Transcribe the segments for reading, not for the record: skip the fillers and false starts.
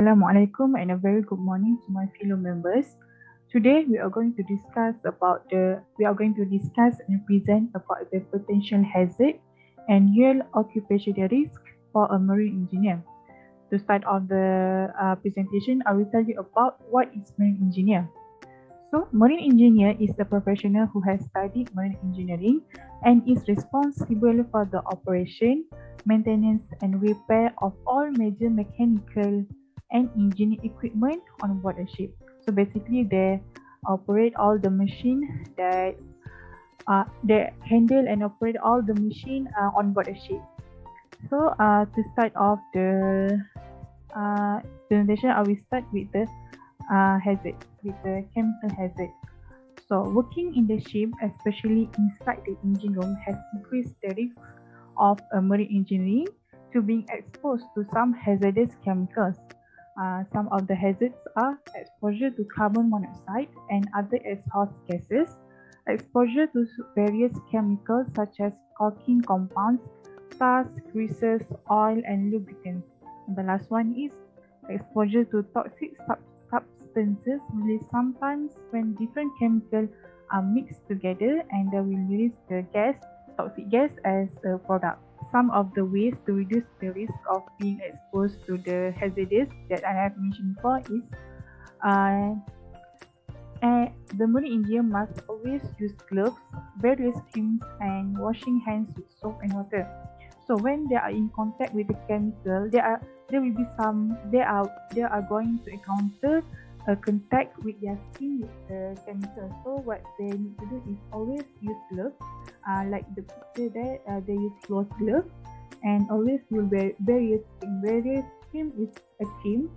Assalamualaikum and a very good morning to my fellow members. Today we are going to discuss and present about the potential hazard and real occupational risk for a marine engineer. To start off the presentation, I will tell you about what is marine engineer. So, marine engineer is a professional who has studied marine engineering and is responsible for the operation, maintenance, and repair of all major mechanical and engineering equipment on board a ship. So, basically, they operate all the machine that they handle and operate all the machine on board a ship. So, to start off the presentation, I will start with the hazard, with the chemical hazard. So, working in the ship, especially inside the engine room, has increased the risk of marine engineering to being exposed to some hazardous chemicals. Some of the hazards are exposure to carbon monoxide and other exhaust gases, exposure to various chemicals such as caulking compounds, stars, greases, oil, and lubricants. And the last one is exposure to toxic substances released sometimes when different chemicals are mixed together and they will release the toxic gas as a product. Some of the ways to reduce the risk of being exposed to the hazardous that I have mentioned before is uh, the marine engineer must always use gloves, various creams, and washing hands with soap and water. So when they are in contact with the chemical, there will be some they are going to encounter a contact with their skin with the chemical. So what they need to do is always use gloves, like the picture there, they use cloth gloves, and always will wear various cream. Various cream is a cream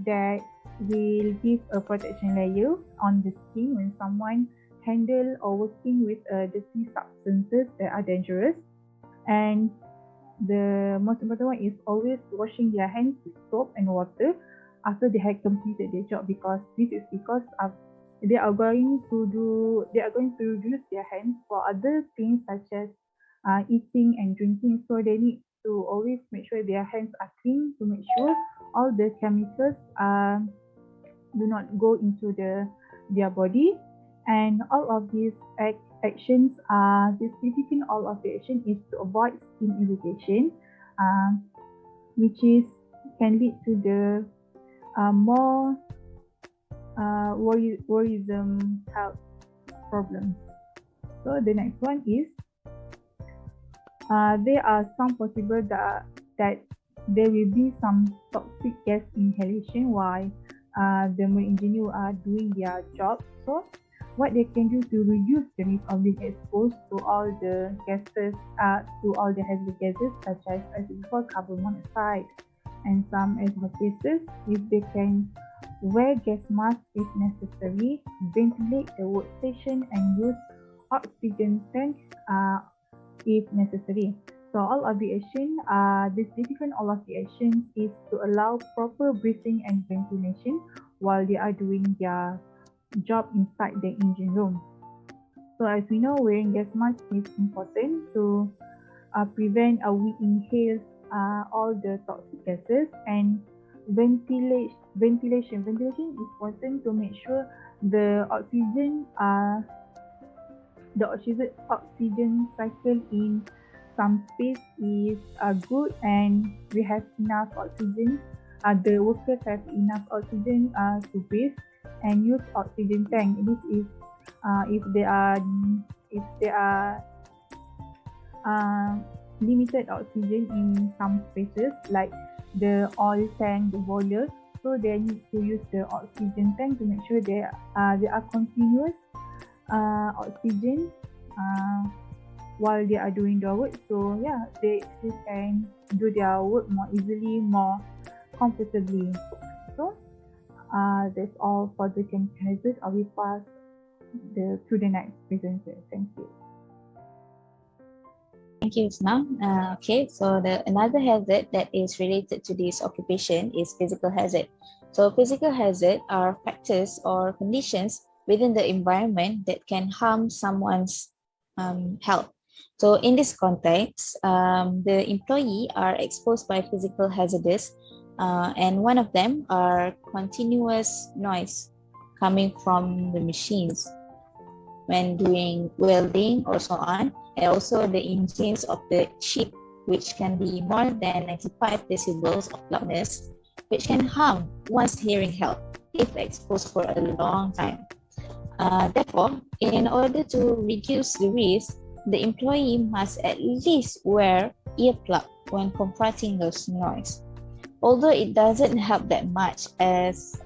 that will give a protection layer on the skin when someone handle or working with dirty substances that are dangerous. And the most important one is always washing their hands with soap and water after they have completed their job, because this is because they are going to use their hands for other things such as eating and drinking. So they need to always make sure their hands are clean to make sure all the chemicals do not go into their body. And all of these actions are the significant all of the action is to avoid skin irritation, uh, which is can lead to the more worrisome health problems. So the next one is there are some possible that there will be some toxic gas inhalation while the marine engineer are doing their job. So what they can do to reduce the risk of being exposed to all the gases, to all the hazardous gases such as before carbon monoxide and some exhaust gases, if they can wear gas mask if necessary, ventilate the workstation and use oxygen tank if necessary. So all of the action, the significant all of the actions is to allow proper breathing and ventilation while they are doing their job inside the engine room. So as we know, wearing gas mask is important to prevent we inhale all the toxic gases. And ventilation is important to make sure the oxygen cycle in some space is good and we have enough oxygen. The workers have enough oxygen to breathe and use oxygen tank. This is if there are limited oxygen in some spaces like the oil tank, the boiler. So they need to use the oxygen tank to make sure there are continuous oxygen while they are doing their work. So yeah, they can do their work more easily, more comfortably. So that's all for the chemical hazard. I will pass to the next presenter. Thank you. Thank you, Isna. Okay, so another hazard that is related to this occupation is physical hazard. So physical hazard are factors or conditions within the environment that can harm someone's health. So in this context, the employee are exposed by physical hazards and one of them are continuous noise coming from the machines when doing welding or so on, and also the engines of the ship, which can be more than 95 decibels of loudness, which can harm one's hearing health if exposed for a long time. Therefore, in order to reduce the risk, the employee must at least wear earplug when confronting those noise. Although it doesn't help that much, as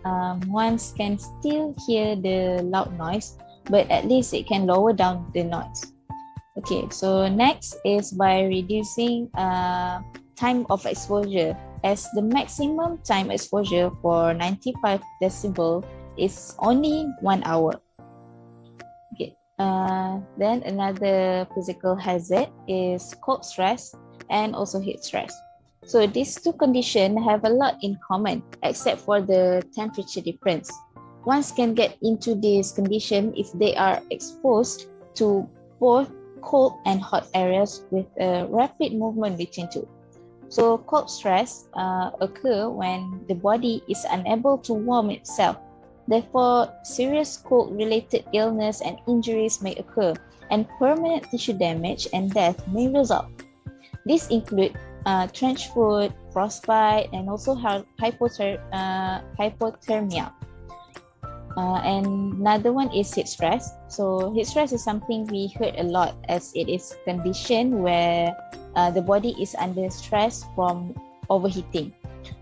one can still hear the loud noise, but at least it can lower down the noise. Okay, so next is by reducing time of exposure, as the maximum time exposure for 95 decibel is only 1 hour. Okay. Then another physical hazard is cold stress and also heat stress. So these two conditions have a lot in common except for the temperature difference. One can get into this condition if they are exposed to both cold and hot areas with a rapid movement between two. So cold stress occur when the body is unable to warm itself. Therefore, serious cold-related illness and injuries may occur, and permanent tissue damage and death may result. These include trench foot, frostbite, and also hypothermia. And another one is heat stress. So heat stress is something we heard a lot, as it is a condition where the body is under stress from overheating.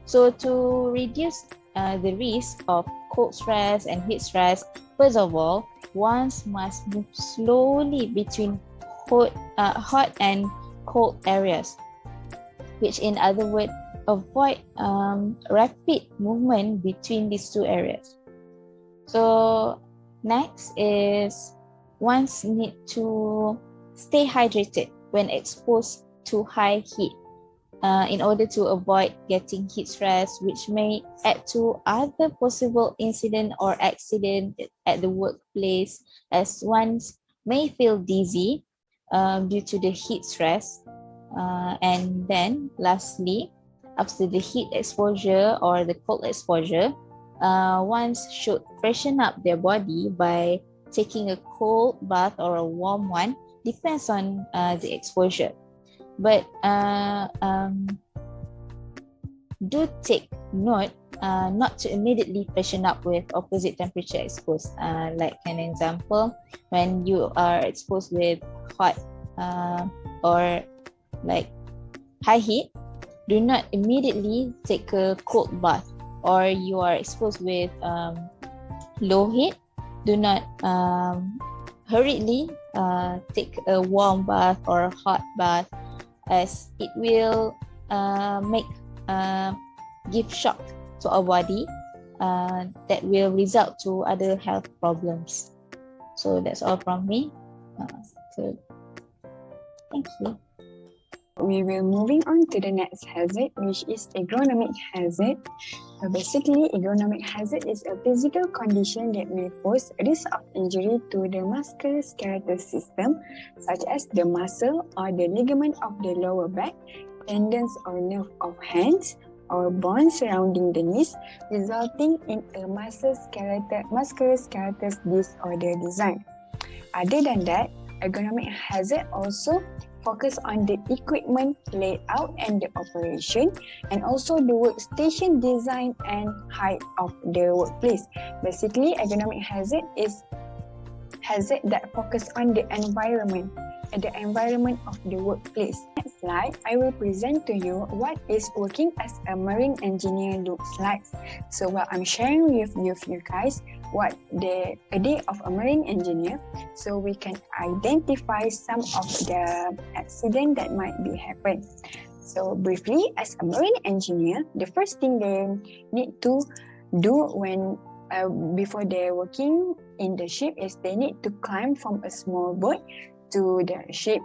So to reduce the risk of cold stress and heat stress, first of all, one must move slowly between hot and cold areas, which in other words, avoid rapid movement between these two areas. So next is one need to stay hydrated when exposed to high heat in order to avoid getting heat stress, which may add to other possible incident or accident at the workplace, as one may feel dizzy due to the heat stress. And then lastly, after the heat exposure or the cold exposure, one should freshen up their body by taking a cold bath or a warm one, depends on the exposure. But do take note not to immediately freshen up with opposite temperature exposed. Like an example, when you are exposed with hot or like high heat, do not immediately take a cold bath. Or you are exposed with low heat, do not hurriedly take a warm bath or a hot bath, as it will give shock to our body that will result to other health problems. So that's all from me. So thank you. We will moving on to the next hazard, which is agronomic hazard. So basically, agronomic hazard is a physical condition that may pose a risk of injury to the musculoskeletal system, such as the muscle or the ligament of the lower back, tendons or nerve of hands, or bones surrounding the knees, resulting in a musculoskeletal disorder design. Other than that, agronomic hazard also focus on the equipment layout and the operation, and also the workstation design and height of the workplace. Basically, agronomic hazard is hazard that focus on the environment of the workplace. Next slide, I will present to you what is working as a marine engineer looks like. So while I'm sharing with you guys what a day of a marine engineer, so we can identify some of the accident that might be happen. So briefly, as a marine engineer, the first thing they need to do when before they're working in the ship is they need to climb from a small boat to the ship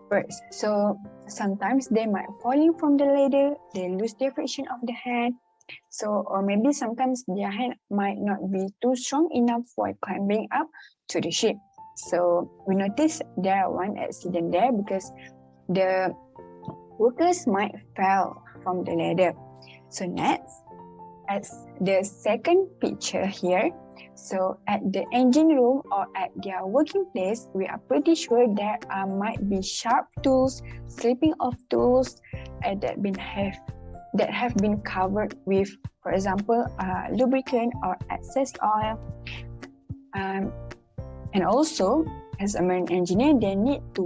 first. So sometimes they might falling from the ladder, they lose their friction of the hand. So, or maybe sometimes their hand might not be too strong enough for climbing up to the ship. So we notice there are one accident there because the workers might fall from the ladder. So next, as the second picture here, so at the engine room or at their working place, we are pretty sure there might be sharp tools, slipping of tools that have been covered with, for example, lubricant or excess oil. And also, as a marine engineer, they need to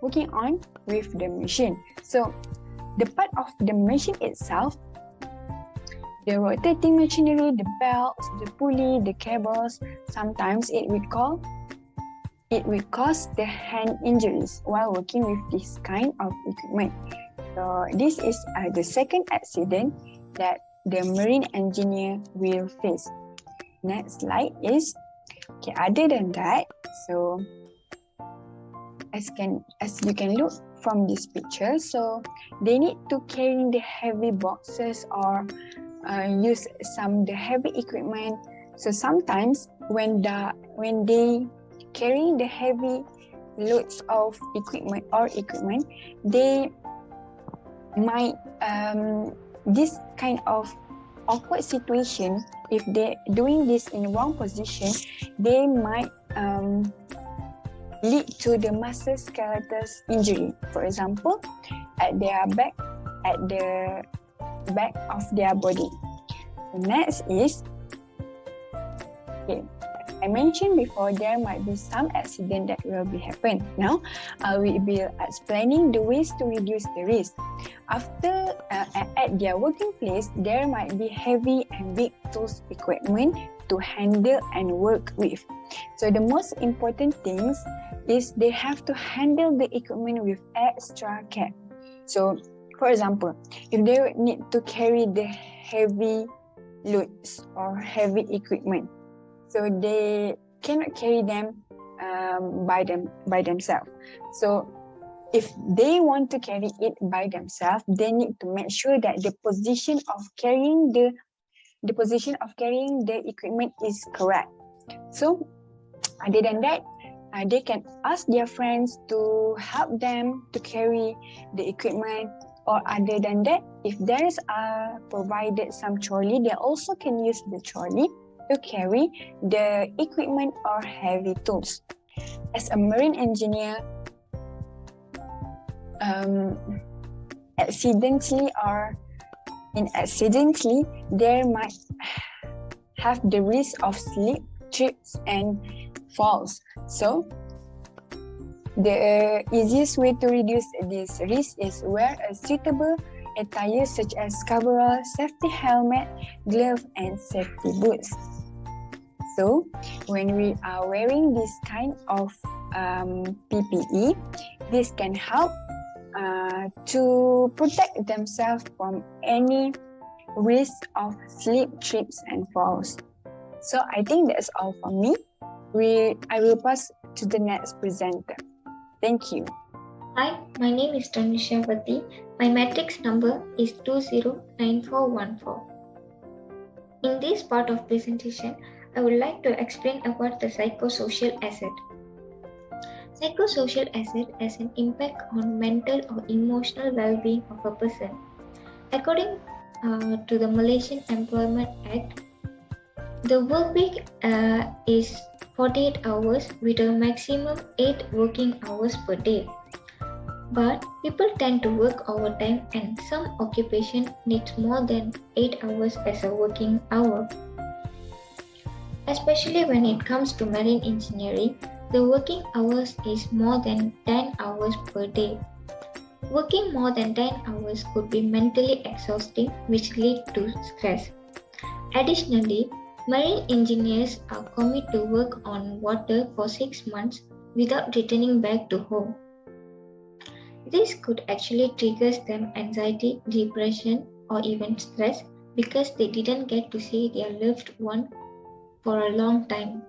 working on with the machine. So the part of the machine itself, the rotating machinery, the belts, the pulley, the cables, sometimes it will cause the hand injuries while working with this kind of equipment. So this is the second accident that the marine engineer will face. Next slide is, okay, other than that, so as you can look from this picture, so they need to carry the heavy boxes or use the heavy equipment. So sometimes when they carry the heavy loads of equipment, they might this kind of awkward situation. If they're doing this in the wrong position, they might lead to the musculoskeletal injury. For example, at the back of their body. The next is, okay, I mentioned before there might be some accident that will be happen. Now, we will be explaining the ways to reduce the risk. After at their working place, there might be heavy and big tools equipment to handle and work with. So the most important things is they have to handle the equipment with extra care. So, for example, if they need to carry the heavy loads or heavy equipment, so they cannot carry them by themselves. So if they want to carry it by themselves, they need to make sure that the position of carrying the equipment is correct. So other than that, they can ask their friends to help them to carry the equipment. Or other than that, if there is provided some trolley, they also can use the trolley to carry the equipment or heavy tools. As a marine engineer, accidentally, there might have the risk of slip, trips, and falls. So the easiest way to reduce this risk is wear a suitable attire such as coverall, safety helmet, glove, and safety boots. So when we are wearing this kind of PPE, this can help to protect themselves from any risk of slip, trips, and falls. So I think that's all from me. I will pass to the next presenter. Thank you. Hi, my name is CHY3003. My matrix number is 209414. In this part of presentation, I would like to explain about the psychosocial asset. Psychosocial asset has an impact on mental or emotional well-being of a person. According to the Malaysian Employment Act, the work week is 48 hours with a maximum 8 working hours per day. But people tend to work overtime and some occupation needs more than 8 hours as a working hour. Especially when it comes to marine engineering, the working hours is more than 10 hours per day. Working more than 10 hours could be mentally exhausting, which lead to stress. Additionally, marine engineers are committed to work on water for 6 months without returning back to home. This could actually trigger them anxiety, depression, or even stress because they didn't get to see their loved one for a long time.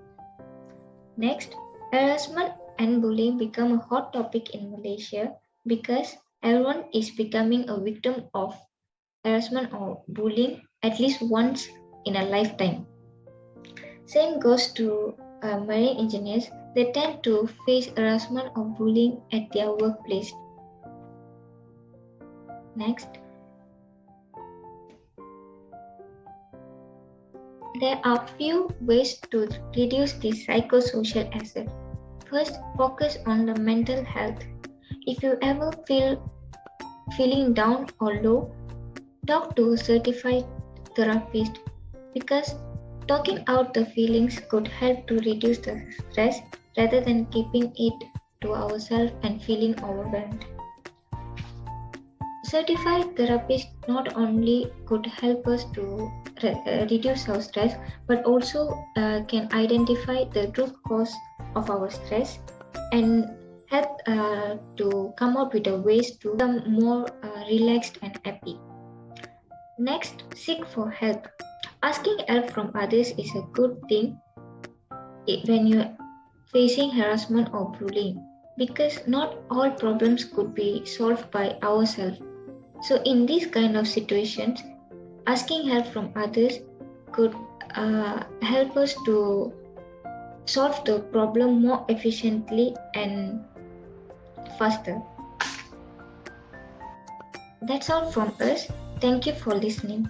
Next, harassment and bullying become a hot topic in Malaysia because everyone is becoming a victim of harassment or bullying at least once in a lifetime. Same goes to marine engineers. They tend to face harassment or bullying at their workplace. Next, There are few ways to reduce the psychosocial asset. First, focus on the mental health. If you ever feeling down or low, talk to a certified therapist because talking out the feelings could help to reduce the stress rather than keeping it to ourselves and feeling overwhelmed. Certified therapists not only could help us to reduce our stress but also can identify the root cause of our stress and help to come up with the ways to become more relaxed and happy. Next, seek for help. Asking help from others is a good thing when you're facing harassment or bullying because not all problems could be solved by ourselves. So in these kind of situations, asking help from others could help us to solve the problem more efficiently and faster. That's all from us. Thank you for listening.